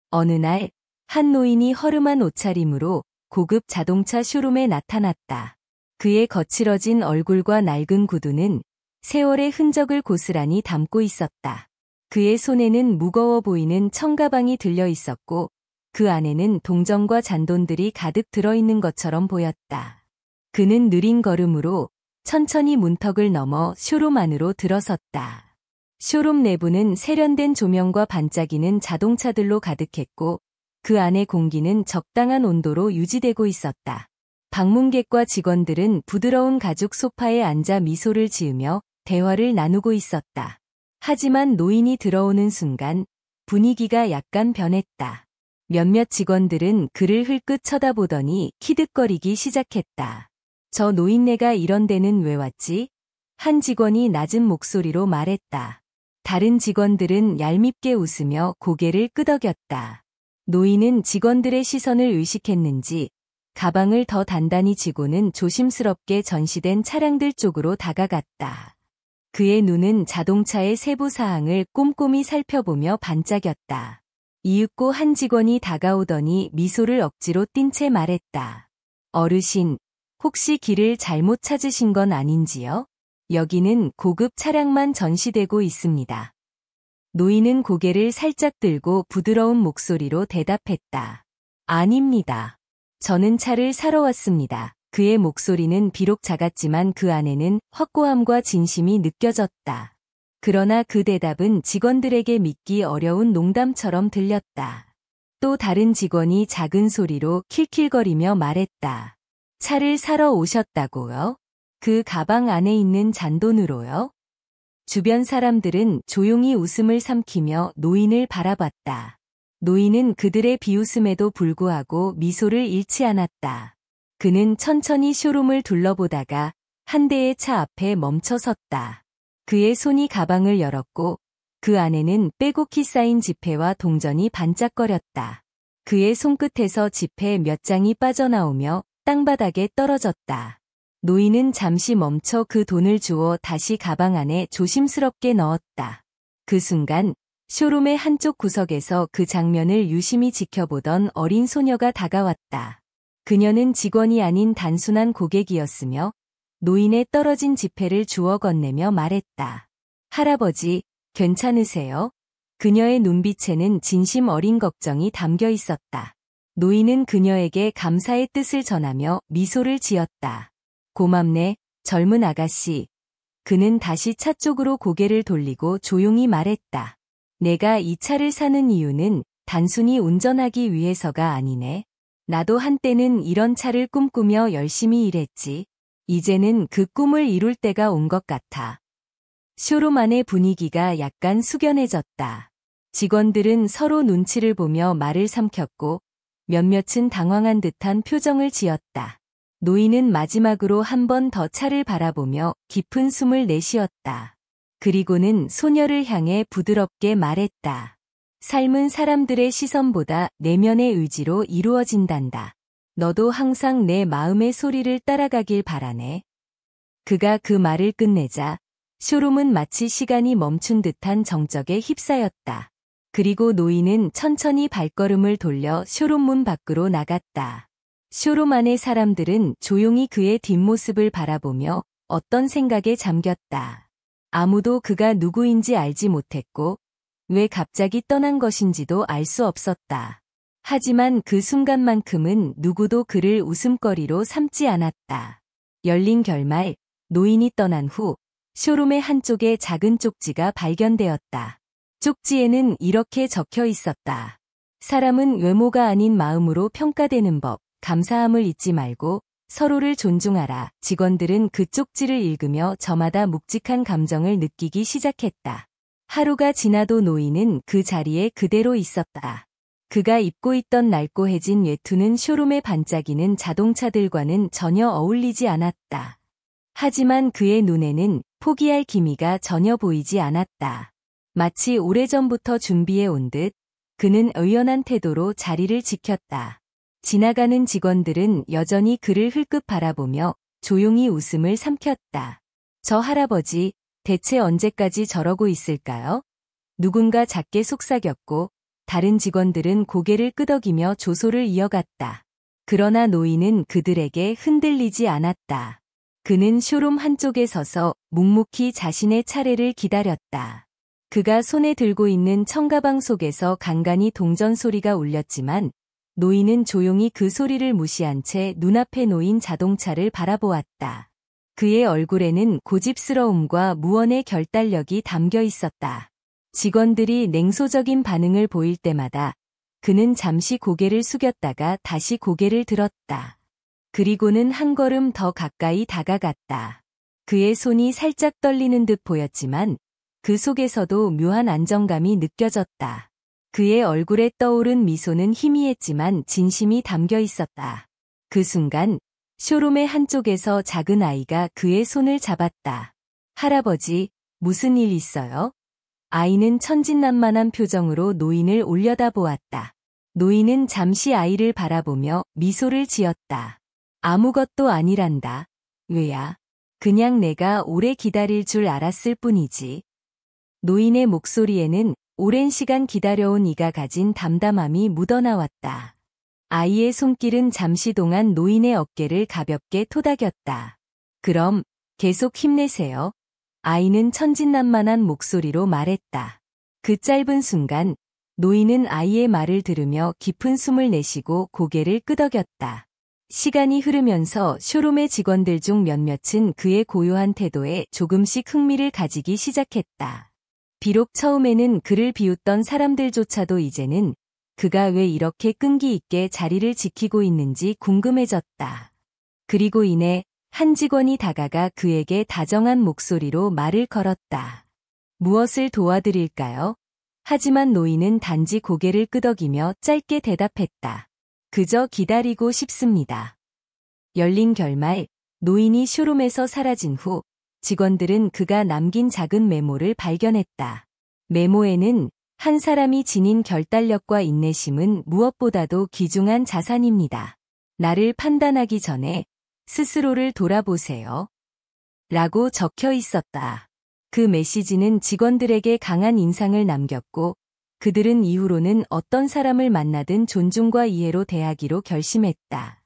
어느 날, 한 노인이 허름한 옷차림으로 고급 자동차 쇼룸에 나타났다. 그의 거칠어진 얼굴과 낡은 구두는 세월의 흔적을 고스란히 담고 있었다. 그의 손에는 무거워 보이는 청가방이 들려 있었고, 그 안에는 동전과 잔돈들이 가득 들어있는 것처럼 보였다. 그는 느린 걸음으로 천천히 문턱을 넘어 쇼룸 안으로 들어섰다. 쇼룸 내부는 세련된 조명과 반짝이는 자동차들로 가득했고, 그 안의 공기는 적당한 온도로 유지되고 있었다. 방문객과 직원들은 부드러운 가죽 소파에 앉아 미소를 지으며 대화를 나누고 있었다. 하지만 노인이 들어오는 순간 분위기가 약간 변했다. 몇몇 직원들은 그를 흘끗 쳐다보더니 키득거리기 시작했다. 저 노인네가 이런 데는 왜 왔지? 한 직원이 낮은 목소리로 말했다. 다른 직원들은 얄밉게 웃으며 고개를 끄덕였다. 노인은 직원들의 시선을 의식했는지 가방을 더 단단히 쥐고는 조심스럽게 전시된 차량들 쪽으로 다가갔다. 그의 눈은 자동차의 세부 사항을 꼼꼼히 살펴보며 반짝였다. 이윽고 한 직원이 다가오더니 미소를 억지로 띤 채 말했다. 어르신, 혹시 길을 잘못 찾으신 건 아닌지요? 여기는 고급 차량만 전시되고 있습니다. 노인은 고개를 살짝 들고 부드러운 목소리로 대답했다. 아닙니다. 저는 차를 사러 왔습니다. 그의 목소리는 비록 작았지만 그 안에는 확고함과 진심이 느껴졌다. 그러나 그 대답은 직원들에게 믿기 어려운 농담처럼 들렸다. 또 다른 직원이 작은 소리로 킬킬거리며 말했다. 차를 사러 오셨다고요? 그 가방 안에 있는 잔돈으로요? 주변 사람들은 조용히 웃음을 삼키며 노인을 바라봤다. 노인은 그들의 비웃음에도 불구하고 미소를 잃지 않았다. 그는 천천히 쇼룸을 둘러보다가 한 대의 차 앞에 멈춰 섰다. 그의 손이 가방을 열었고 그 안에는 빼곡히 쌓인 지폐와 동전이 반짝거렸다. 그의 손끝에서 지폐 몇 장이 빠져나오며 땅바닥에 떨어졌다. 노인은 잠시 멈춰 그 돈을 주워 다시 가방 안에 조심스럽게 넣었다. 그 순간 쇼룸의 한쪽 구석에서 그 장면을 유심히 지켜보던 어린 소녀가 다가왔다. 그녀는 직원이 아닌 단순한 고객이었으며 노인의 떨어진 지폐를 주워 건네며 말했다. 할아버지, 괜찮으세요? 그녀의 눈빛에는 진심 어린 걱정이 담겨 있었다. 노인은 그녀에게 감사의 뜻을 전하며 미소를 지었다. 고맙네, 젊은 아가씨. 그는 다시 차 쪽으로 고개를 돌리고 조용히 말했다. 내가 이 차를 사는 이유는 단순히 운전하기 위해서가 아니네. 나도 한때는 이런 차를 꿈꾸며 열심히 일했지. 이제는 그 꿈을 이룰 때가 온 것 같아. 쇼룸 안의 분위기가 약간 숙연해졌다. 직원들은 서로 눈치를 보며 말을 삼켰고 몇몇은 당황한 듯한 표정을 지었다. 노인은 마지막으로 한 번 더 차를 바라보며 깊은 숨을 내쉬었다. 그리고는 소녀를 향해 부드럽게 말했다. 삶은 사람들의 시선보다 내면의 의지로 이루어진단다. 너도 항상 내 마음의 소리를 따라가길 바라네. 그가 그 말을 끝내자 쇼룸은 마치 시간이 멈춘 듯한 정적에 휩싸였다. 그리고 노인은 천천히 발걸음을 돌려 쇼룸 문 밖으로 나갔다. 쇼룸 안의 사람들은 조용히 그의 뒷모습을 바라보며 어떤 생각에 잠겼다. 아무도 그가 누구인지 알지 못했고 왜 갑자기 떠난 것인지도 알 수 없었다. 하지만 그 순간만큼은 누구도 그를 웃음거리로 삼지 않았다. 열린 결말, 노인이 떠난 후 쇼룸의 한쪽에 작은 쪽지가 발견되었다. 쪽지에는 이렇게 적혀 있었다. 사람은 외모가 아닌 마음으로 평가되는 법. 감사함을 잊지 말고 서로를 존중하라. 직원들은 그 쪽지를 읽으며 저마다 묵직한 감정을 느끼기 시작했다. 하루가 지나도 노인은 그 자리에 그대로 있었다. 그가 입고 있던 낡고해진 외투는 쇼룸에 반짝이는 자동차들과는 전혀 어울리지 않았다. 하지만 그의 눈에는 포기할 기미가 전혀 보이지 않았다. 마치 오래전부터 준비해 온 듯 그는 의연한 태도로 자리를 지켰다. 지나가는 직원들은 여전히 그를 흘끗 바라보며 조용히 웃음을 삼켰다. 저 할아버지, 대체 언제까지 저러고 있을까요? 누군가 작게 속삭였고 다른 직원들은 고개를 끄덕이며 조소를 이어갔다. 그러나 노인은 그들에게 흔들리지 않았다. 그는 쇼룸 한쪽에 서서 묵묵히 자신의 차례를 기다렸다. 그가 손에 들고 있는 청가방 속에서 간간히 동전 소리가 울렸지만 노인은 조용히 그 소리를 무시한 채 눈앞에 놓인 자동차를 바라보았다. 그의 얼굴에는 고집스러움과 무언의 결단력이 담겨 있었다. 직원들이 냉소적인 반응을 보일 때마다 그는 잠시 고개를 숙였다가 다시 고개를 들었다. 그리고는 한 걸음 더 가까이 다가갔다. 그의 손이 살짝 떨리는 듯 보였지만 그 속에서도 묘한 안정감이 느껴졌다. 그의 얼굴에 떠오른 미소는 희미했지만 진심이 담겨 있었다. 그 순간 쇼룸의 한쪽에서 작은 아이가 그의 손을 잡았다. 할아버지, 무슨 일 있어요? 아이는 천진난만한 표정으로 노인을 올려다보았다. 노인은 잠시 아이를 바라보며 미소를 지었다. 아무것도 아니란다. 왜야? 그냥 내가 오래 기다릴 줄 알았을 뿐이지. 노인의 목소리에는 오랜 시간 기다려온 이가 가진 담담함이 묻어나왔다. 아이의 손길은 잠시 동안 노인의 어깨를 가볍게 토닥였다. 그럼 계속 힘내세요. 아이는 천진난만한 목소리로 말했다. 그 짧은 순간 노인은 아이의 말을 들으며 깊은 숨을 내쉬고 고개를 끄덕였다. 시간이 흐르면서 쇼룸의 직원들 중 몇몇은 그의 고요한 태도에 조금씩 흥미를 가지기 시작했다. 비록 처음에는 그를 비웃던 사람들조차도 이제는 그가 왜 이렇게 끈기 있게 자리를 지키고 있는지 궁금해졌다. 그리고 이내 한 직원이 다가가 그에게 다정한 목소리로 말을 걸었다. 무엇을 도와드릴까요? 하지만 노인은 단지 고개를 끄덕이며 짧게 대답했다. 그저 기다리고 싶습니다. 열린 결말, 노인이 쇼룸에서 사라진 후 직원들은 그가 남긴 작은 메모를 발견했다. 메모에는 한 사람이 지닌 결단력과 인내심은 무엇보다도 귀중한 자산입니다. 나를 판단하기 전에 스스로를 돌아보세요. 라고 적혀 있었다. 그 메시지는 직원들에게 강한 인상을 남겼고 그들은 이후로는 어떤 사람을 만나든 존중과 이해로 대하기로 결심했다.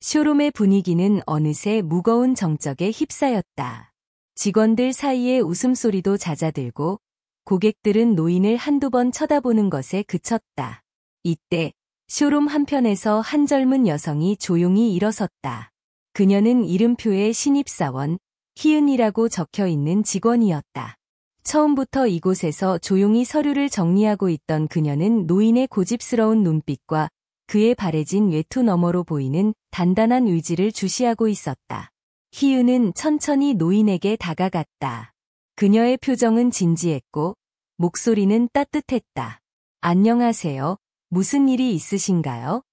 쇼룸의 분위기는 어느새 무거운 정적에 휩싸였다. 직원들 사이에 웃음소리도 잦아들고 고객들은 노인을 한두 번 쳐다보는 것에 그쳤다. 이때 쇼룸 한편에서 한 젊은 여성이 조용히 일어섰다. 그녀는 이름표에 신입사원, 희은이라고 적혀있는 직원이었다. 처음부터 이곳에서 조용히 서류를 정리하고 있던 그녀는 노인의 고집스러운 눈빛과 그의 바래진 외투 너머로 보이는 단단한 의지를 주시하고 있었다. 희은은 천천히 노인에게 다가갔다. 그녀의 표정은 진지했고 목소리는 따뜻했다. 안녕하세요. 무슨 일이 있으신가요?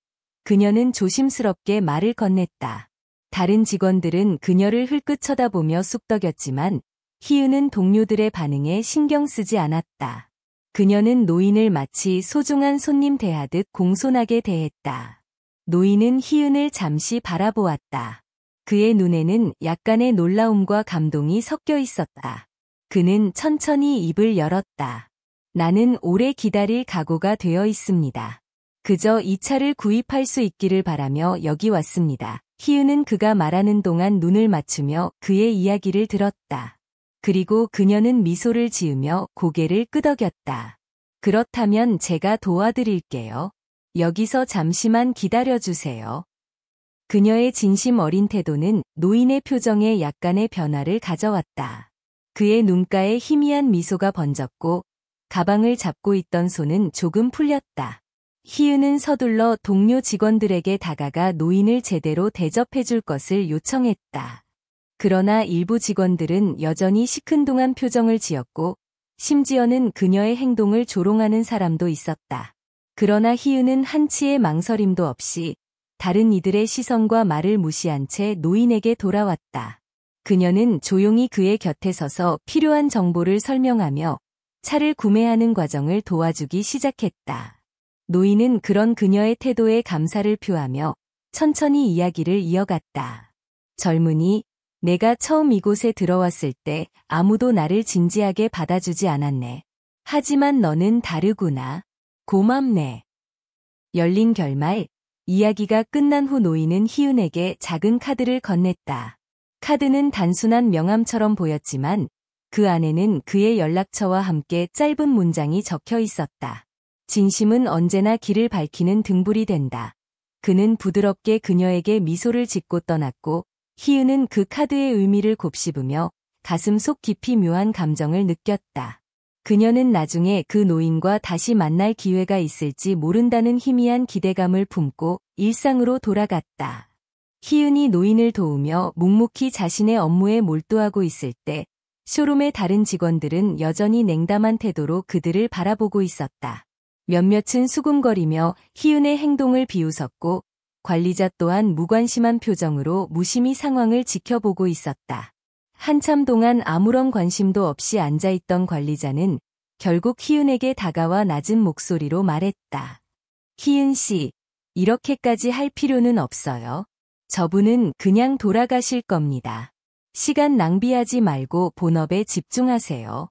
그녀는 조심스럽게 말을 건넸다. 다른 직원들은 그녀를 흘끗 쳐다보며 쑥덕였지만 희은은 동료들의 반응에 신경 쓰지 않았다. 그녀는 노인을 마치 소중한 손님 대하듯 공손하게 대했다. 노인은 희은을 잠시 바라보았다. 그의 눈에는 약간의 놀라움과 감동이 섞여 있었다. 그는 천천히 입을 열었다. 나는 오래 기다릴 각오가 되어 있습니다. 그저 이 차를 구입할 수 있기를 바라며 여기 왔습니다. 희은은 그가 말하는 동안 눈을 맞추며 그의 이야기를 들었다. 그리고 그녀는 미소를 지으며 고개를 끄덕였다. 그렇다면 제가 도와드릴게요. 여기서 잠시만 기다려주세요. 그녀의 진심 어린 태도는 노인의 표정에 약간의 변화를 가져왔다. 그의 눈가에 희미한 미소가 번졌고 가방을 잡고 있던 손은 조금 풀렸다. 희은은 서둘러 동료 직원들에게 다가가 노인을 제대로 대접해줄 것을 요청했다. 그러나 일부 직원들은 여전히 시큰둥한 표정을 지었고 심지어는 그녀의 행동을 조롱하는 사람도 있었다. 그러나 희은은 한치의 망설임도 없이 다른 이들의 시선과 말을 무시한 채 노인에게 돌아왔다. 그녀는 조용히 그의 곁에 서서 필요한 정보를 설명하며 차를 구매하는 과정을 도와주기 시작했다. 노인은 그런 그녀의 태도에 감사를 표하며 천천히 이야기를 이어갔다. 젊은이, 내가 처음 이곳에 들어왔을 때 아무도 나를 진지하게 받아주지 않았네. 하지만 너는 다르구나. 고맙네. 열린 결말. 이야기가 끝난 후 노인은 희은에게 작은 카드를 건넸다. 카드는 단순한 명함처럼 보였지만 그 안에는 그의 연락처와 함께 짧은 문장이 적혀 있었다. 진심은 언제나 길을 밝히는 등불이 된다. 그는 부드럽게 그녀에게 미소를 짓고 떠났고 희은은 그 카드의 의미를 곱씹으며 가슴 속 깊이 묘한 감정을 느꼈다. 그녀는 나중에 그 노인과 다시 만날 기회가 있을지 모른다는 희미한 기대감을 품고 일상으로 돌아갔다. 희은이 노인을 도우며 묵묵히 자신의 업무에 몰두하고 있을 때 쇼룸의 다른 직원들은 여전히 냉담한 태도로 그들을 바라보고 있었다. 몇몇은 수군거리며 희은의 행동을 비웃었고 관리자 또한 무관심한 표정으로 무심히 상황을 지켜보고 있었다. 한참 동안 아무런 관심도 없이 앉아있던 관리자는 결국 희은에게 다가와 낮은 목소리로 말했다. 희은 씨, 이렇게까지 할 필요는 없어요. 저분은 그냥 돌아가실 겁니다. 시간 낭비하지 말고 본업에 집중하세요.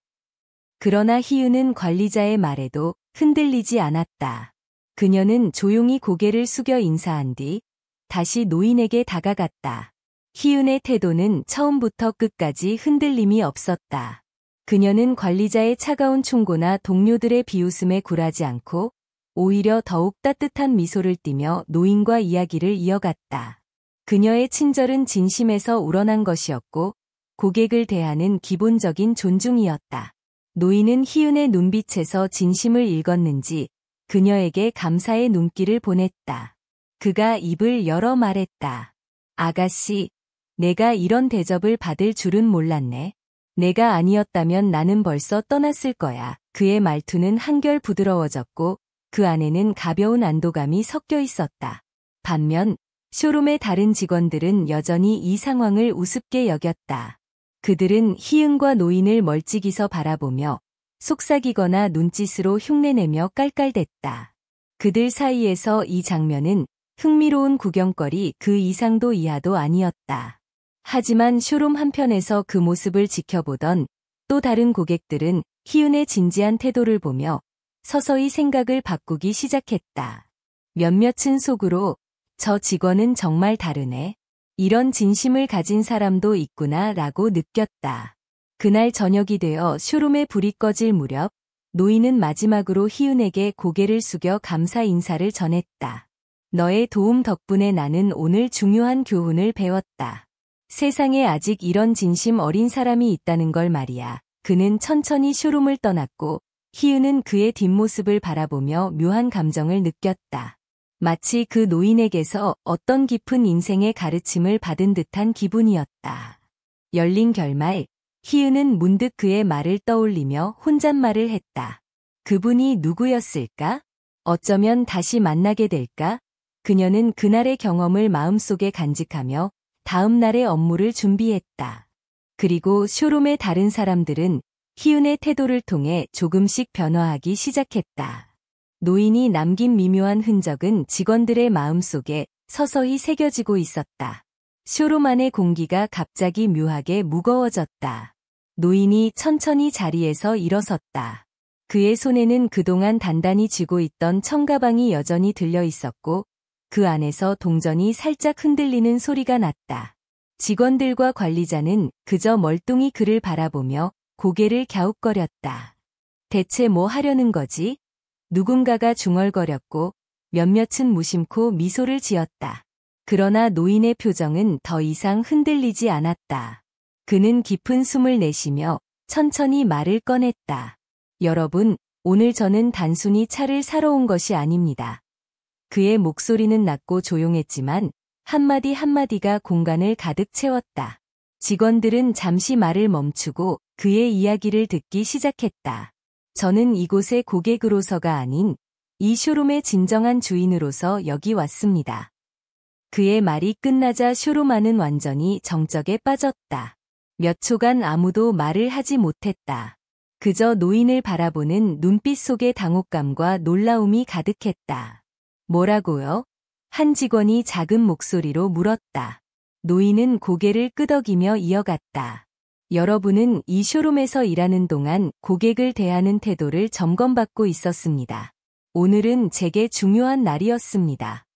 그러나 희은은 관리자의 말에도 흔들리지 않았다. 그녀는 조용히 고개를 숙여 인사한 뒤 다시 노인에게 다가갔다. 희은의 태도는 처음부터 끝까지 흔들림이 없었다. 그녀는 관리자의 차가운 충고나 동료들의 비웃음에 굴하지 않고 오히려 더욱 따뜻한 미소를 띠며 노인과 이야기를 이어갔다. 그녀의 친절은 진심에서 우러난 것이었고 고객을 대하는 기본적인 존중이었다. 노인은 희은의 눈빛에서 진심을 읽었는지 그녀에게 감사의 눈길을 보냈다. 그가 입을 열어 말했다. 아가씨, 내가 이런 대접을 받을 줄은 몰랐네. 내가 아니었다면 나는 벌써 떠났을 거야. 그의 말투는 한결 부드러워졌고 그 안에는 가벼운 안도감이 섞여 있었다. 반면 쇼룸의 다른 직원들은 여전히 이 상황을 우습게 여겼다. 그들은 희은과 노인을 멀찍이서 바라보며 속삭이거나 눈짓으로 흉내내며 깔깔댔다. 그들 사이에서 이 장면은 흥미로운 구경거리 그 이상도 이하도 아니었다. 하지만 쇼룸 한편에서 그 모습을 지켜보던 또 다른 고객들은 희은의 진지한 태도를 보며 서서히 생각을 바꾸기 시작했다. 몇몇은 속으로 저 직원은 정말 다르네. 이런 진심을 가진 사람도 있구나 라고 느꼈다. 그날 저녁이 되어 쇼룸에 불이 꺼질 무렵 노인은 마지막으로 희은에게 고개를 숙여 감사 인사를 전했다. 너의 도움 덕분에 나는 오늘 중요한 교훈을 배웠다. 세상에 아직 이런 진심 어린 사람이 있다는 걸 말이야. 그는 천천히 쇼룸을 떠났고 희은은 그의 뒷모습을 바라보며 묘한 감정을 느꼈다. 마치 그 노인에게서 어떤 깊은 인생의 가르침을 받은 듯한 기분이었다. 열린 결말, 희은은 문득 그의 말을 떠올리며 혼잣말을 했다. 그분이 누구였을까? 어쩌면 다시 만나게 될까? 그녀는 그날의 경험을 마음속에 간직하며 다음 날의 업무를 준비했다. 그리고 쇼룸의 다른 사람들은 희은의 태도를 통해 조금씩 변화하기 시작했다. 노인이 남긴 미묘한 흔적은 직원들의 마음속에 서서히 새겨지고 있었다. 쇼룸 안의 공기가 갑자기 묘하게 무거워졌다. 노인이 천천히 자리에서 일어섰다. 그의 손에는 그동안 단단히 쥐고 있던 청가방이 여전히 들려 있었고 그 안에서 동전이 살짝 흔들리는 소리가 났다. 직원들과 관리자는 그저 멀뚱히 그를 바라보며 고개를 갸웃거렸다. 대체 뭐 하려는 거지? 누군가가 중얼거렸고 몇몇은 무심코 미소를 지었다. 그러나 노인의 표정은 더 이상 흔들리지 않았다. 그는 깊은 숨을 내쉬며 천천히 말을 꺼냈다. 여러분, 오늘 저는 단순히 차를 사러 온 것이 아닙니다. 그의 목소리는 낮고 조용했지만 한마디 한마디가 공간을 가득 채웠다. 직원들은 잠시 말을 멈추고 그의 이야기를 듣기 시작했다. 저는 이곳의 고객으로서가 아닌 이 쇼룸의 진정한 주인으로서 여기 왔습니다. 그의 말이 끝나자 쇼룸 안은 완전히 정적에 빠졌다. 몇 초간 아무도 말을 하지 못했다. 그저 노인을 바라보는 눈빛 속에 당혹감과 놀라움이 가득했다. 뭐라고요? 한 직원이 작은 목소리로 물었다. 노인은 고개를 끄덕이며 이어갔다. 여러분은 이 쇼룸에서 일하는 동안 고객을 대하는 태도를 점검받고 있었습니다. 오늘은 제게 중요한 날이었습니다.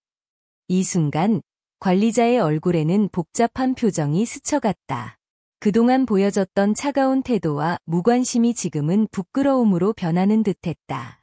이 순간 관리자의 얼굴에는 복잡한 표정이 스쳐갔다. 그동안 보여줬던 차가운 태도와 무관심이 지금은 부끄러움으로 변하는 듯했다.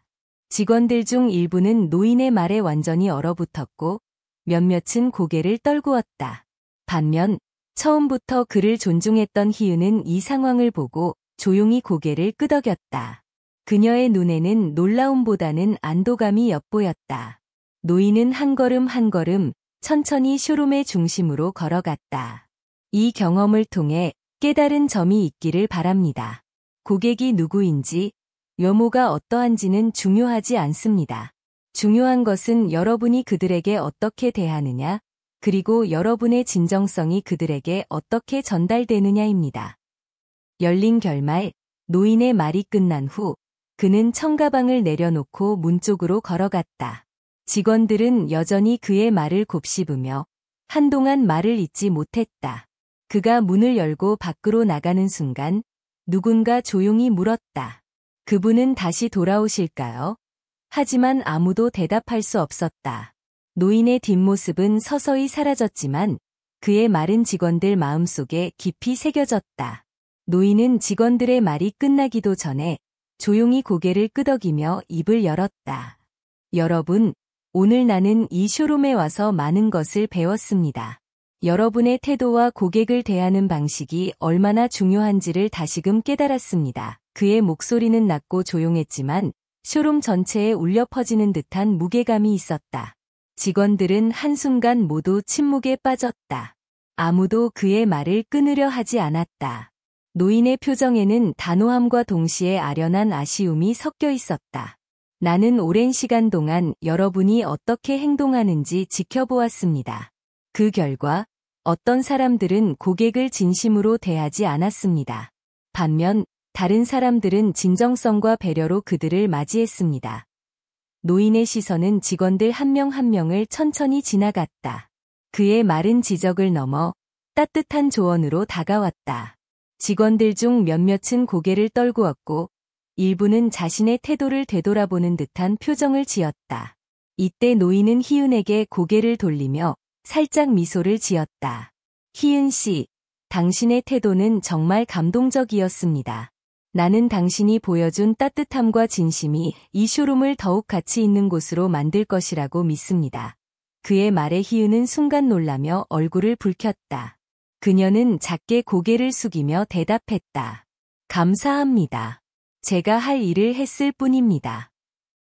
직원들 중 일부는 노인의 말에 완전히 얼어붙었고 몇몇은 고개를 떨구었다. 반면 처음부터 그를 존중했던 희은은 이 상황을 보고 조용히 고개를 끄덕였다. 그녀의 눈에는 놀라움보다는 안도감이 엿보였다. 노인은 한 걸음 한 걸음 천천히 쇼룸의 중심으로 걸어갔다. 이 경험을 통해 깨달은 점이 있기를 바랍니다. 고객이 누구인지, 외모가 어떠한지는 중요하지 않습니다. 중요한 것은 여러분이 그들에게 어떻게 대하느냐, 그리고 여러분의 진정성이 그들에게 어떻게 전달되느냐입니다. 열린 결말, 노인의 말이 끝난 후 그는 청가방을 내려놓고 문 쪽으로 걸어갔다. 직원들은 여전히 그의 말을 곱씹으며 한동안 말을 잇지 못했다. 그가 문을 열고 밖으로 나가는 순간 누군가 조용히 물었다. 그분은 다시 돌아오실까요? 하지만 아무도 대답할 수 없었다. 노인의 뒷모습은 서서히 사라졌지만 그의 마른 직원들 마음속에 깊이 새겨졌다. 노인은 직원들의 말이 끝나기도 전에 조용히 고개를 끄덕이며 입을 열었다. 여러분, 오늘 나는 이 쇼룸에 와서 많은 것을 배웠습니다. 여러분의 태도와 고객을 대하는 방식이 얼마나 중요한지를 다시금 깨달았습니다. 그의 목소리는 낮고 조용했지만 쇼룸 전체에 울려 퍼지는 듯한 무게감이 있었다. 직원들은 한순간 모두 침묵에 빠졌다. 아무도 그의 말을 끊으려 하지 않았다. 노인의 표정에는 단호함과 동시에 아련한 아쉬움이 섞여 있었다. 나는 오랜 시간 동안 여러분이 어떻게 행동하는지 지켜보았습니다. 그 결과 어떤 사람들은 고객을 진심으로 대하지 않았습니다. 반면 다른 사람들은 진정성과 배려로 그들을 맞이했습니다. 노인의 시선은 직원들 한 명 한 명을 천천히 지나갔다. 그의 마른 지적을 넘어 따뜻한 조언으로 다가왔다. 직원들 중 몇몇은 고개를 떨구었고 일부는 자신의 태도를 되돌아보는 듯한 표정을 지었다. 이때 노인은 희은에게 고개를 돌리며 살짝 미소를 지었다. 희은 씨, 당신의 태도는 정말 감동적이었습니다. 나는 당신이 보여준 따뜻함과 진심이 이 쇼룸을 더욱 가치 있는 곳으로 만들 것이라고 믿습니다. 그의 말에 희은은 순간 놀라며 얼굴을 붉혔다. 그녀는 작게 고개를 숙이며 대답했다. 감사합니다. 제가 할 일을 했을 뿐입니다.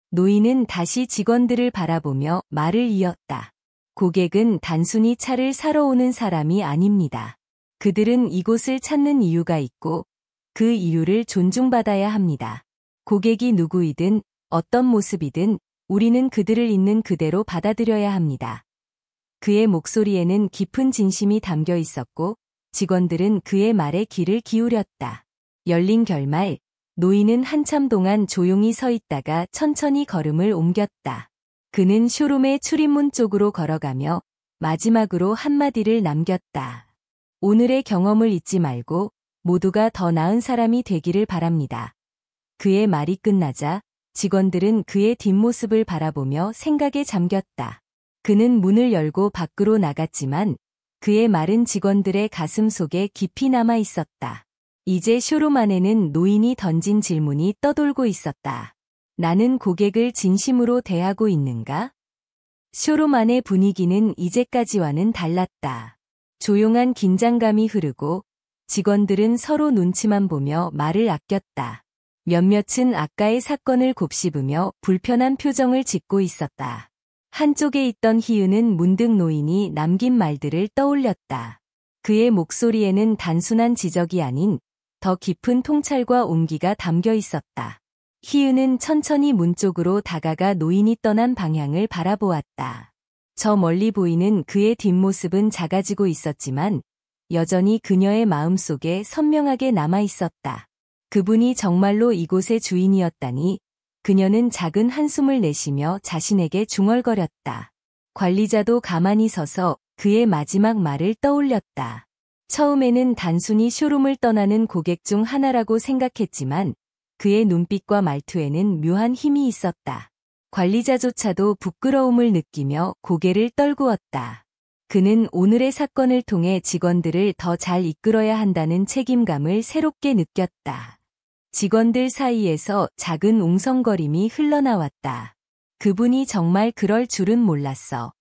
노인은 다시 직원들을 바라보며 말을 이었다. 고객은 단순히 차를 사러 오는 사람이 아닙니다. 그들은 이곳을 찾는 이유가 있고 그 이유를 존중받아야 합니다. 고객이 누구이든 어떤 모습이든 우리는 그들을 있는 그대로 받아들여야 합니다. 그의 목소리에는 깊은 진심이 담겨 있었고 직원들은 그의 말에 귀를 기울였다. 열린 결말, 노인은 한참 동안 조용히 서 있다가 천천히 걸음을 옮겼다. 그는 쇼룸의 출입문 쪽으로 걸어가며 마지막으로 한마디를 남겼다. 오늘의 경험을 잊지 말고 모두가 더 나은 사람이 되기를 바랍니다. 그의 말이 끝나자 직원들은 그의 뒷모습을 바라보며 생각에 잠겼다. 그는 문을 열고 밖으로 나갔지만 그의 말은 직원들의 가슴 속에 깊이 남아 있었다. 이제 쇼룸 안에는 노인이 던진 질문이 떠돌고 있었다. 나는 고객을 진심으로 대하고 있는가? 쇼룸 안의 분위기는 이제까지와는 달랐다. 조용한 긴장감이 흐르고 직원들은 서로 눈치만 보며 말을 아꼈다. 몇몇은 아까의 사건을 곱씹으며 불편한 표정을 짓고 있었다. 한쪽에 있던 희은은 문득 노인이 남긴 말들을 떠올렸다. 그의 목소리에는 단순한 지적이 아닌 더 깊은 통찰과 온기가 담겨 있었다. 희은은 천천히 문 쪽으로 다가가 노인이 떠난 방향을 바라보았다. 저 멀리 보이는 그의 뒷모습은 작아지고 있었지만 여전히 그녀의 마음속에 선명하게 남아 있었다. 그분이 정말로 이곳의 주인이었다니 그녀는 작은 한숨을 내쉬며 자신에게 중얼거렸다. 관리자도 가만히 서서 그의 마지막 말을 떠올렸다. 처음에는 단순히 쇼룸을 떠나는 고객 중 하나라고 생각했지만 그의 눈빛과 말투에는 묘한 힘이 있었다. 관리자조차도 부끄러움을 느끼며 고개를 떨구었다. 그는 오늘의 사건을 통해 직원들을 더 잘 이끌어야 한다는 책임감을 새롭게 느꼈다. 직원들 사이에서 작은 웅성거림이 흘러나왔다. 그분이 정말 그럴 줄은 몰랐어.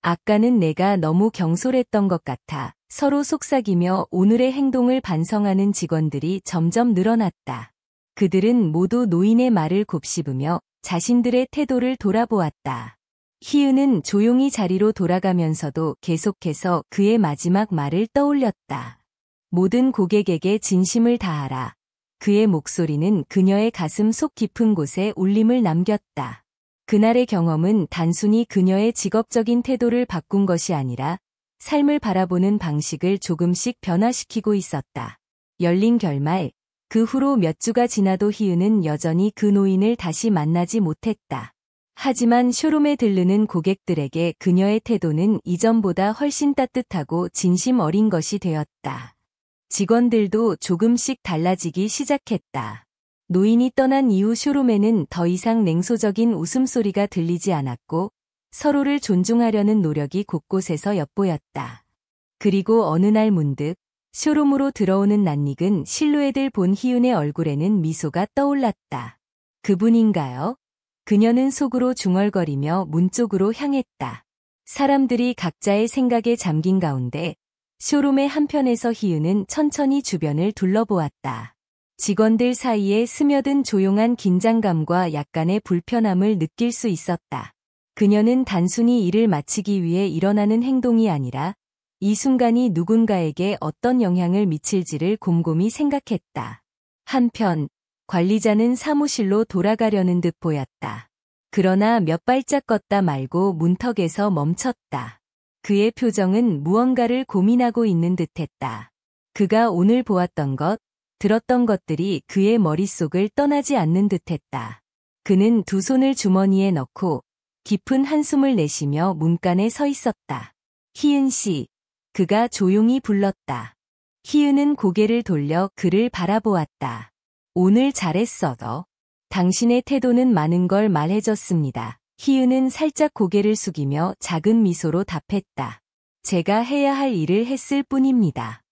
아까는 내가 너무 경솔했던 것 같아. 서로 속삭이며 오늘의 행동을 반성하는 직원들이 점점 늘어났다. 그들은 모두 노인의 말을 곱씹으며 자신들의 태도를 돌아보았다. 희은은 조용히 자리로 돌아가면서도 계속해서 그의 마지막 말을 떠올렸다. 모든 고객에게 진심을 다하라. 그의 목소리는 그녀의 가슴 속 깊은 곳에 울림을 남겼다. 그날의 경험은 단순히 그녀의 직업적인 태도를 바꾼 것이 아니라 삶을 바라보는 방식을 조금씩 변화시키고 있었다. 열린 결말, 그 후로 몇 주가 지나도 희은은 여전히 그 노인을 다시 만나지 못했다. 하지만 쇼룸에 들르는 고객들에게 그녀의 태도는 이전보다 훨씬 따뜻하고 진심 어린 것이 되었다. 직원들도 조금씩 달라지기 시작했다. 노인이 떠난 이후 쇼룸에는 더 이상 냉소적인 웃음소리가 들리지 않았고 서로를 존중하려는 노력이 곳곳에서 엿보였다. 그리고 어느 날 문득 쇼룸으로 들어오는 낯익은 실루엣을 본 희은의 얼굴에는 미소가 떠올랐다. 그분인가요? 그녀는 속으로 중얼거리며 문 쪽으로 향했다. 사람들이 각자의 생각에 잠긴 가운데 쇼룸의 한편에서 희은은 천천히 주변을 둘러보았다. 직원들 사이에 스며든 조용한 긴장감과 약간의 불편함을 느낄 수 있었다. 그녀는 단순히 일을 마치기 위해 일어나는 행동이 아니라 이 순간이 누군가에게 어떤 영향을 미칠지를 곰곰이 생각했다. 한편 관리자는 사무실로 돌아가려는 듯 보였다. 그러나 몇 발짝 걷다 말고 문턱에서 멈췄다. 그의 표정은 무언가를 고민하고 있는 듯했다. 그가 오늘 보았던 것, 들었던 것들이 그의 머릿속을 떠나지 않는 듯했다. 그는 두 손을 주머니에 넣고 깊은 한숨을 내쉬며 문간에 서 있었다. 희은 씨, 그가 조용히 불렀다. 희은은 고개를 돌려 그를 바라보았다. 오늘 잘했어, 너. 당신의 태도는 많은 걸 말해줬습니다. 희은은 살짝 고개를 숙이며 작은 미소로 답했다. 제가 해야 할 일을 했을 뿐입니다.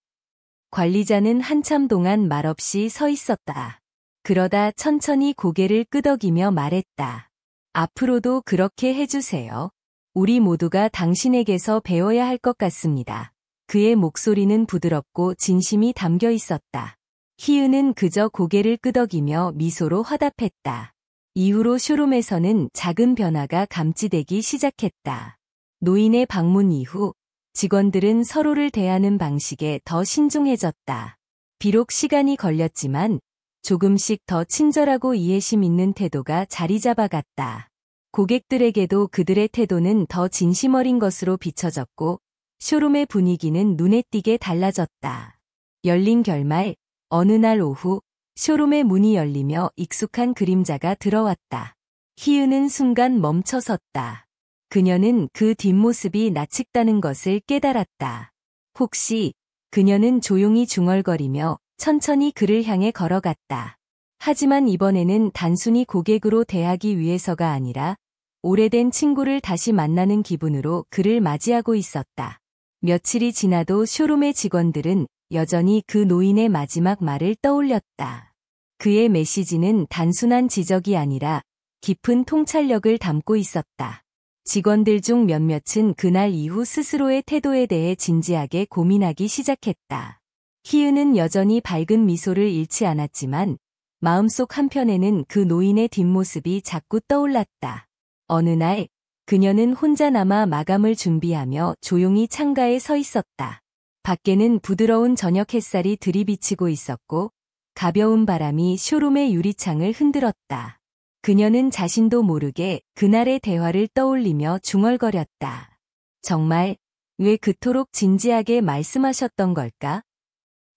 관리자는 한참 동안 말없이 서 있었다. 그러다 천천히 고개를 끄덕이며 말했다. 앞으로도 그렇게 해주세요. 우리 모두가 당신에게서 배워야 할 것 같습니다. 그의 목소리는 부드럽고 진심이 담겨 있었다. 희은은 그저 고개를 끄덕이며 미소로 화답했다. 이후로 쇼룸에서는 작은 변화가 감지되기 시작했다. 노인의 방문 이후 직원들은 서로를 대하는 방식에 더 신중해졌다. 비록 시간이 걸렸지만 조금씩 더 친절하고 이해심 있는 태도가 자리 잡아갔다. 고객들에게도 그들의 태도는 더 진심 어린 것으로 비춰졌고 쇼룸의 분위기는 눈에 띄게 달라졌다. 열린 결말, 어느 날 오후 쇼룸의 문이 열리며 익숙한 그림자가 들어왔다. 희은은 순간 멈춰섰다. 그녀는 그 뒷모습이 낯익다는 것을 깨달았다. 혹시 그녀는 조용히 중얼거리며 천천히 그를 향해 걸어갔다. 하지만 이번에는 단순히 고객으로 대하기 위해서가 아니라 오래된 친구를 다시 만나는 기분으로 그를 맞이하고 있었다. 며칠이 지나도 쇼룸의 직원들은 여전히 그 노인의 마지막 말을 떠올렸다. 그의 메시지는 단순한 지적이 아니라 깊은 통찰력을 담고 있었다. 직원들 중 몇몇은 그날 이후 스스로의 태도에 대해 진지하게 고민하기 시작했다. 희은은 여전히 밝은 미소를 잃지 않았지만 마음속 한편에는 그 노인의 뒷모습이 자꾸 떠올랐다. 어느 날 그녀는 혼자 남아 마감을 준비하며 조용히 창가에 서 있었다. 밖에는 부드러운 저녁 햇살이 들이비치고 있었고 가벼운 바람이 쇼룸의 유리창을 흔들었다. 그녀는 자신도 모르게 그날의 대화를 떠올리며 중얼거렸다. 정말 왜 그토록 진지하게 말씀하셨던 걸까?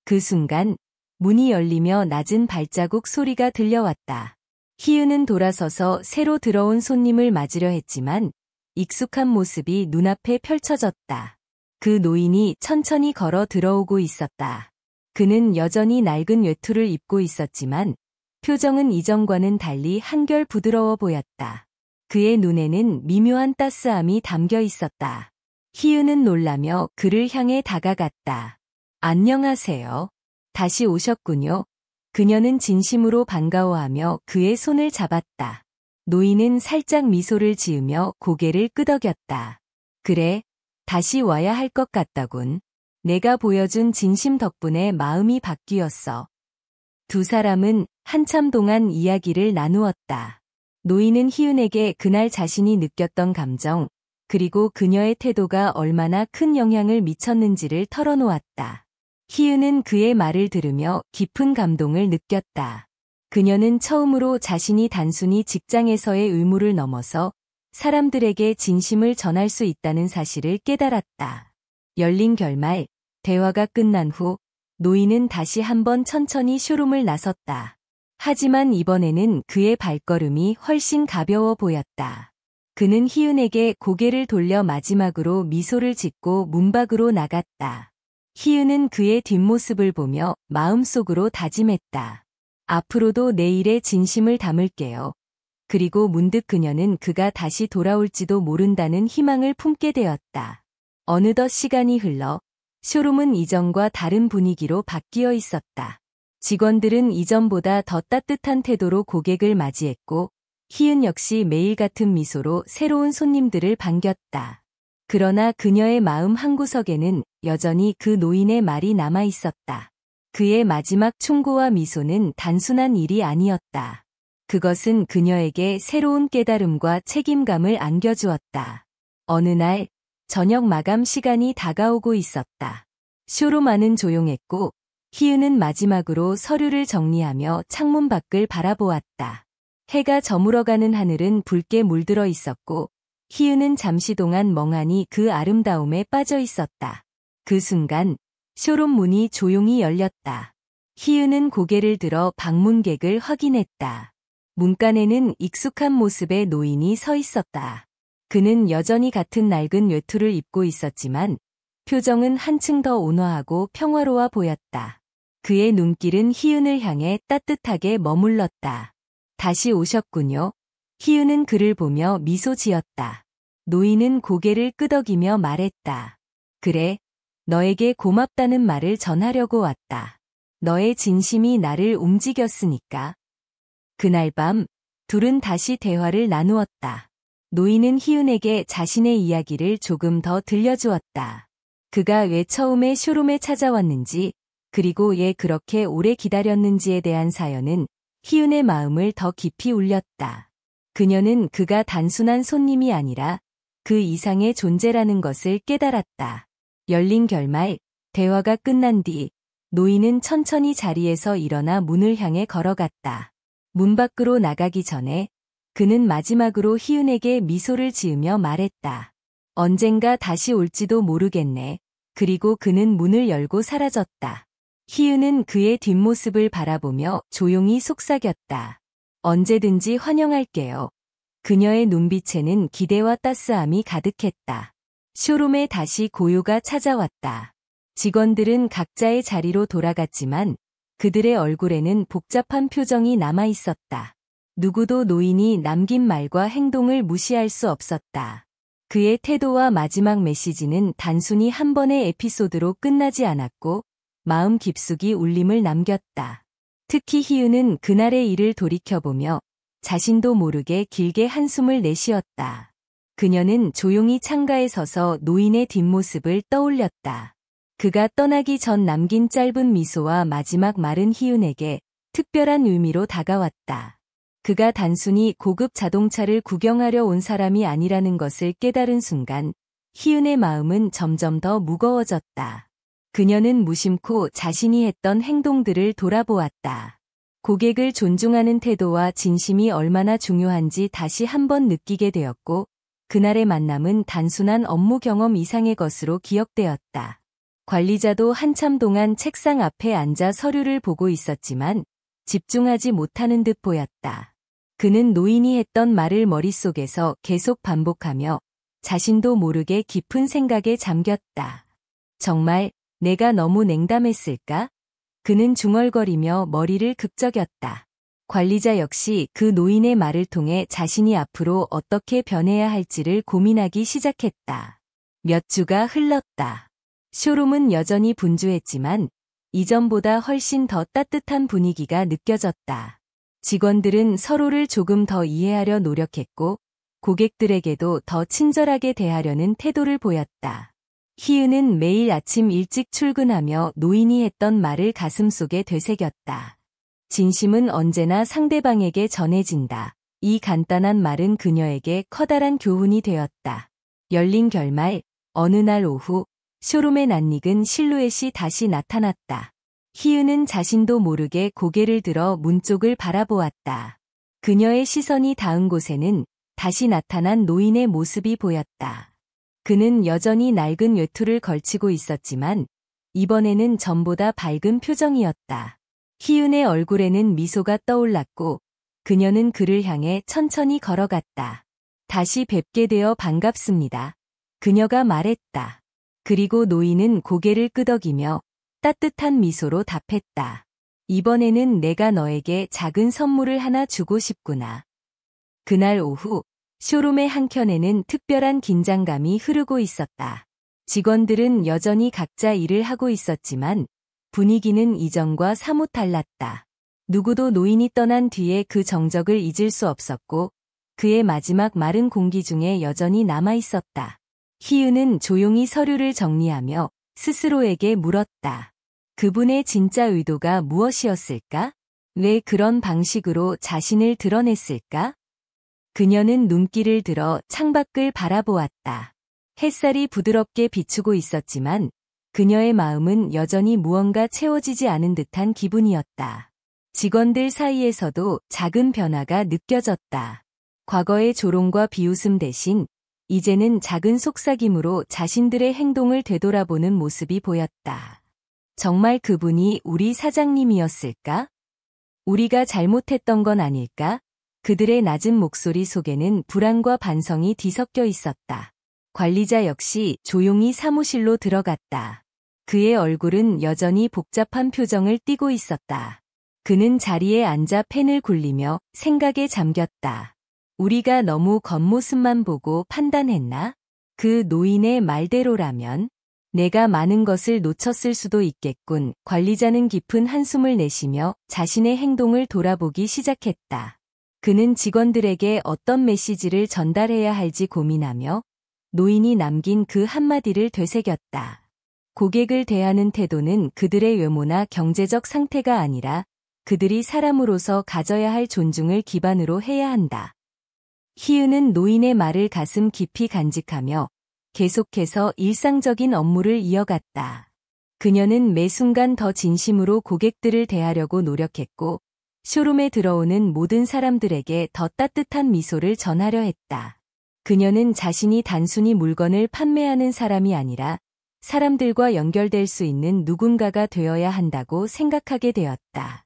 그 순간 문이 열리며 낮은 발자국 소리가 들려왔다. 희은은 돌아서서 새로 들어온 손님을 맞으려 했지만 익숙한 모습이 눈앞에 펼쳐졌다. 그 노인이 천천히 걸어 들어오고 있었다. 그는 여전히 낡은 외투를 입고 있었지만 표정은 이전과는 달리 한결 부드러워 보였다. 그의 눈에는 미묘한 따스함이 담겨 있었다. 희은은 놀라며 그를 향해 다가갔다. 안녕하세요. 다시 오셨군요. 그녀는 진심으로 반가워하며 그의 손을 잡았다. 노인은 살짝 미소를 지으며 고개를 끄덕였다. 그래, 다시 와야 할 것 같다군. 내가 보여준 진심 덕분에 마음이 바뀌었어. 두 사람은 한참 동안 이야기를 나누었다. 노인은 희은에게 그날 자신이 느꼈던 감정, 그리고 그녀의 태도가 얼마나 큰 영향을 미쳤는지를 털어놓았다. 희은은 그의 말을 들으며 깊은 감동을 느꼈다. 그녀는 처음으로 자신이 단순히 직장에서의 의무를 넘어서 사람들에게 진심을 전할 수 있다는 사실을 깨달았다. 열린 결말, 대화가 끝난 후 노인은 다시 한번 천천히 쇼룸을 나섰다. 하지만 이번에는 그의 발걸음이 훨씬 가벼워 보였다. 그는 희은에게 고개를 돌려 마지막으로 미소를 짓고 문 밖으로 나갔다. 희은은 그의 뒷모습을 보며 마음속으로 다짐했다. 앞으로도 내 일에 진심을 담을게요. 그리고 문득 그녀는 그가 다시 돌아올지도 모른다는 희망을 품게 되었다. 어느덧 시간이 흘러 쇼룸은 이전과 다른 분위기로 바뀌어 있었다. 직원들은 이전보다 더 따뜻한 태도로 고객을 맞이했고, 희은 역시 매일 같은 미소로 새로운 손님들을 반겼다. 그러나 그녀의 마음 한구석에는 여전히 그 노인의 말이 남아 있었다. 그의 마지막 충고와 미소는 단순한 일이 아니었다. 그것은 그녀에게 새로운 깨달음과 책임감을 안겨주었다. 어느 날, 저녁 마감 시간이 다가오고 있었다. 쇼룸 안은 조용했고, 희은은 마지막으로 서류를 정리하며 창문 밖을 바라보았다. 해가 저물어가는 하늘은 붉게 물들어 있었고, 희은은 잠시 동안 멍하니 그 아름다움에 빠져 있었다. 그 순간, 쇼룸 문이 조용히 열렸다. 희은은 고개를 들어 방문객을 확인했다. 문간에는 익숙한 모습의 노인이 서 있었다. 그는 여전히 같은 낡은 외투를 입고 있었지만 표정은 한층 더 온화하고 평화로워 보였다. 그의 눈길은 희은을 향해 따뜻하게 머물렀다. 다시 오셨군요. 희은은 그를 보며 미소 지었다. 노인은 고개를 끄덕이며 말했다. 그래, 너에게 고맙다는 말을 전하려고 왔다. 너의 진심이 나를 움직였으니까. 그날 밤, 둘은 다시 대화를 나누었다. 노인은 희은에게 자신의 이야기를 조금 더 들려주었다. 그가 왜 처음에 쇼룸에 찾아왔는지, 그리고 왜 그렇게 오래 기다렸는지에 대한 사연은 희은의 마음을 더 깊이 울렸다. 그녀는 그가 단순한 손님이 아니라 그 이상의 존재라는 것을 깨달았다. 열린 결말, 대화가 끝난 뒤 노인은 천천히 자리에서 일어나 문을 향해 걸어갔다. 문 밖으로 나가기 전에 그는 마지막으로 희은에게 미소를 지으며 말했다. 언젠가 다시 올지도 모르겠네. 그리고 그는 문을 열고 사라졌다. 희은은 그의 뒷모습을 바라보며 조용히 속삭였다. 언제든지 환영할게요. 그녀의 눈빛에는 기대와 따스함이 가득했다. 쇼룸에 다시 고요가 찾아왔다. 직원들은 각자의 자리로 돌아갔지만 그들의 얼굴에는 복잡한 표정이 남아 있었다. 누구도 노인이 남긴 말과 행동을 무시할 수 없었다. 그의 태도와 마지막 메시지는 단순히 한 번의 에피소드로 끝나지 않았고 마음 깊숙이 울림을 남겼다. 특히 희은은 그날의 일을 돌이켜보며 자신도 모르게 길게 한숨을 내쉬었다. 그녀는 조용히 창가에 서서 노인의 뒷모습을 떠올렸다. 그가 떠나기 전 남긴 짧은 미소와 마지막 말은 희은에게 특별한 의미로 다가왔다. 그가 단순히 고급 자동차를 구경하려 온 사람이 아니라는 것을 깨달은 순간 희은의 마음은 점점 더 무거워졌다. 그녀는 무심코 자신이 했던 행동들을 돌아보았다. 고객을 존중하는 태도와 진심이 얼마나 중요한지 다시 한번 느끼게 되었고, 그날의 만남은 단순한 업무 경험 이상의 것으로 기억되었다. 관리자도 한참 동안 책상 앞에 앉아 서류를 보고 있었지만 집중하지 못하는 듯 보였다. 그는 노인이 했던 말을 머릿속에서 계속 반복하며 자신도 모르게 깊은 생각에 잠겼다. 정말 내가 너무 냉담했을까? 그는 중얼거리며 머리를 극적였다. 관리자 역시 그 노인의 말을 통해 자신이 앞으로 어떻게 변해야 할지를 고민하기 시작했다. 몇 주가 흘렀다. 쇼룸은 여전히 분주했지만 이전보다 훨씬 더 따뜻한 분위기가 느껴졌다. 직원들은 서로를 조금 더 이해하려 노력했고 고객들에게도 더 친절하게 대하려는 태도를 보였다. 희은은 매일 아침 일찍 출근하며 노인이 했던 말을 가슴속에 되새겼다. 진심은 언제나 상대방에게 전해진다. 이 간단한 말은 그녀에게 커다란 교훈이 되었다. 열린 결말, 어느 날 오후, 쇼룸에 낯익은 실루엣이 다시 나타났다. 희은은 자신도 모르게 고개를 들어 문 쪽을 바라보았다. 그녀의 시선이 닿은 곳에는 다시 나타난 노인의 모습이 보였다. 그는 여전히 낡은 외투를 걸치고 있었지만 이번에는 전보다 밝은 표정이었다. 희은의 얼굴에는 미소가 떠올랐고 그녀는 그를 향해 천천히 걸어갔다. 다시 뵙게 되어 반갑습니다. 그녀가 말했다. 그리고 노인은 고개를 끄덕이며 따뜻한 미소로 답했다. 이번에는 내가 너에게 작은 선물을 하나 주고 싶구나. 그날 오후, 쇼룸의 한켠에는 특별한 긴장감이 흐르고 있었다. 직원들은 여전히 각자 일을 하고 있었지만 분위기는 이전과 사뭇 달랐다. 누구도 노인이 떠난 뒤에 그 정적을 잊을 수 없었고 그의 마지막 말은 공기 중에 여전히 남아 있었다. 희은은 조용히 서류를 정리하며 스스로에게 물었다. 그분의 진짜 의도가 무엇이었을까? 왜 그런 방식으로 자신을 드러냈을까? 그녀는 눈길을 들어 창밖을 바라보았다. 햇살이 부드럽게 비추고 있었지만 그녀의 마음은 여전히 무언가 채워지지 않은 듯한 기분이었다. 직원들 사이에서도 작은 변화가 느껴졌다. 과거의 조롱과 비웃음 대신 이제는 작은 속삭임으로 자신들의 행동을 되돌아보는 모습이 보였다. 정말 그분이 우리 사장님이었을까? 우리가 잘못했던 건 아닐까? 그들의 낮은 목소리 속에는 불안과 반성이 뒤섞여 있었다. 관리자 역시 조용히 사무실로 들어갔다. 그의 얼굴은 여전히 복잡한 표정을 띠고 있었다. 그는 자리에 앉아 펜을 굴리며 생각에 잠겼다. 우리가 너무 겉모습만 보고 판단했나? 그 노인의 말대로라면 내가 많은 것을 놓쳤을 수도 있겠군. 관리자는 깊은 한숨을 내쉬며 자신의 행동을 돌아보기 시작했다. 그는 직원들에게 어떤 메시지를 전달해야 할지 고민하며 노인이 남긴 그 한마디를 되새겼다. 고객을 대하는 태도는 그들의 외모나 경제적 상태가 아니라 그들이 사람으로서 가져야 할 존중을 기반으로 해야 한다. 희은은 노인의 말을 가슴 깊이 간직하며 계속해서 일상적인 업무를 이어갔다. 그녀는 매 순간 더 진심으로 고객들을 대하려고 노력했고 쇼룸에 들어오는 모든 사람들에게 더 따뜻한 미소를 전하려 했다. 그녀는 자신이 단순히 물건을 판매하는 사람이 아니라 사람들과 연결될 수 있는 누군가가 되어야 한다고 생각하게 되었다.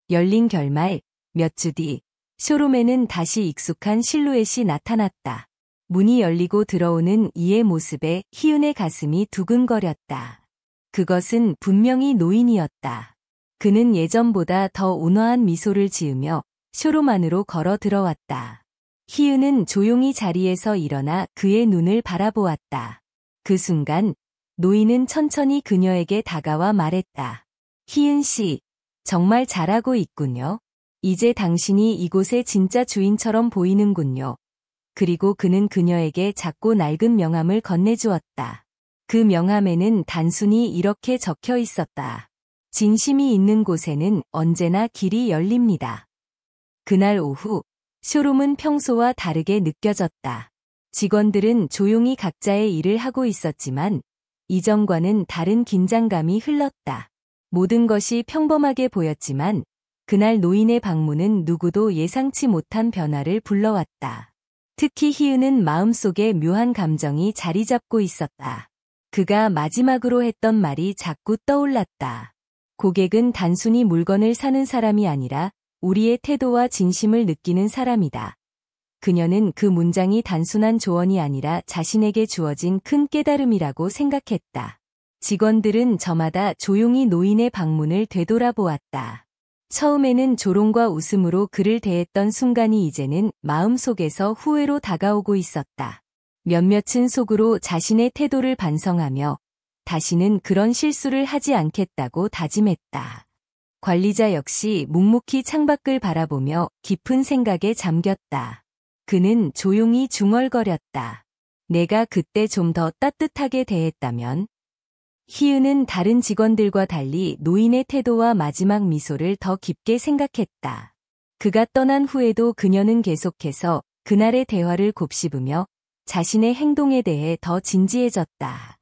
열린 결말, 몇 주 뒤, 쇼룸에는 다시 익숙한 실루엣이 나타났다. 문이 열리고 들어오는 이의 모습에 희은의 가슴이 두근거렸다. 그것은 분명히 노인이었다. 그는 예전보다 더 온화한 미소를 지으며 쇼룸 안으로 걸어 들어왔다. 희은은 조용히 자리에서 일어나 그의 눈을 바라보았다. 그 순간 노인은 천천히 그녀에게 다가와 말했다. 희은 씨, 정말 잘하고 있군요. 이제 당신이 이곳의 진짜 주인처럼 보이는군요. 그리고 그는 그녀에게 작고 낡은 명함을 건네주었다. 그 명함에는 단순히 이렇게 적혀 있었다. 진심이 있는 곳에는 언제나 길이 열립니다. 그날 오후, 쇼룸은 평소와 다르게 느껴졌다. 직원들은 조용히 각자의 일을 하고 있었지만 이전과는 다른 긴장감이 흘렀다. 모든 것이 평범하게 보였지만 그날 노인의 방문은 누구도 예상치 못한 변화를 불러왔다. 특히 희은은 마음속에 묘한 감정이 자리 잡고 있었다. 그가 마지막으로 했던 말이 자꾸 떠올랐다. 고객은 단순히 물건을 사는 사람이 아니라 우리의 태도와 진심을 느끼는 사람이다. 그녀는 그 문장이 단순한 조언이 아니라 자신에게 주어진 큰 깨달음이라고 생각했다. 직원들은 저마다 조용히 노인의 방문을 되돌아보았다. 처음에는 조롱과 웃음으로 그를 대했던 순간이 이제는 마음속에서 후회로 다가오고 있었다. 몇몇은 속으로 자신의 태도를 반성하며 다시는 그런 실수를 하지 않겠다고 다짐했다. 관리자 역시 묵묵히 창밖을 바라보며 깊은 생각에 잠겼다. 그는 조용히 중얼거렸다. 내가 그때 좀 더 따뜻하게 대했다면? 희은은 다른 직원들과 달리 노인의 태도와 마지막 미소를 더 깊게 생각했다. 그가 떠난 후에도 그녀는 계속해서 그날의 대화를 곱씹으며 자신의 행동에 대해 더 진지해졌다.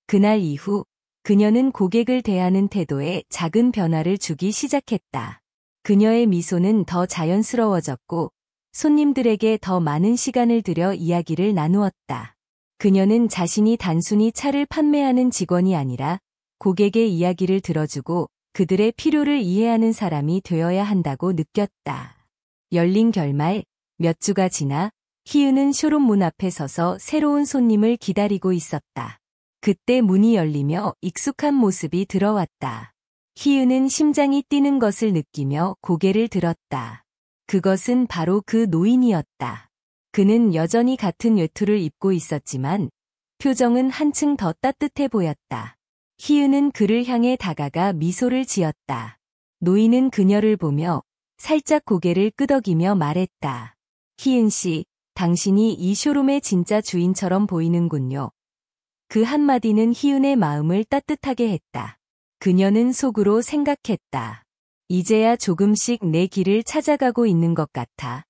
그날 이후 그녀는 고객을 대하는 태도에 작은 변화를 주기 시작했다. 그녀의 미소는 더 자연스러워졌고 손님들에게 더 많은 시간을 들여 이야기를 나누었다. 그녀는 자신이 단순히 차를 판매하는 직원이 아니라 고객의 이야기를 들어주고 그들의 필요를 이해하는 사람이 되어야 한다고 느꼈다. 열린 결말, 몇 주가 지나 희은은 쇼룸 문 앞에 서서 새로운 손님을 기다리고 있었다. 그때 문이 열리며 익숙한 모습이 들어왔다. 희은은 심장이 뛰는 것을 느끼며 고개를 들었다. 그것은 바로 그 노인이었다. 그는 여전히 같은 외투를 입고 있었지만 표정은 한층 더 따뜻해 보였다. 희은은 그를 향해 다가가 미소를 지었다. 노인은 그녀를 보며 살짝 고개를 끄덕이며 말했다. 희은 씨, 당신이 이 쇼룸의 진짜 주인처럼 보이는군요. 그 한마디는 희은의 마음을 따뜻하게 했다. 그녀는 속으로 생각했다. 이제야 조금씩 내 길을 찾아가고 있는 것 같아.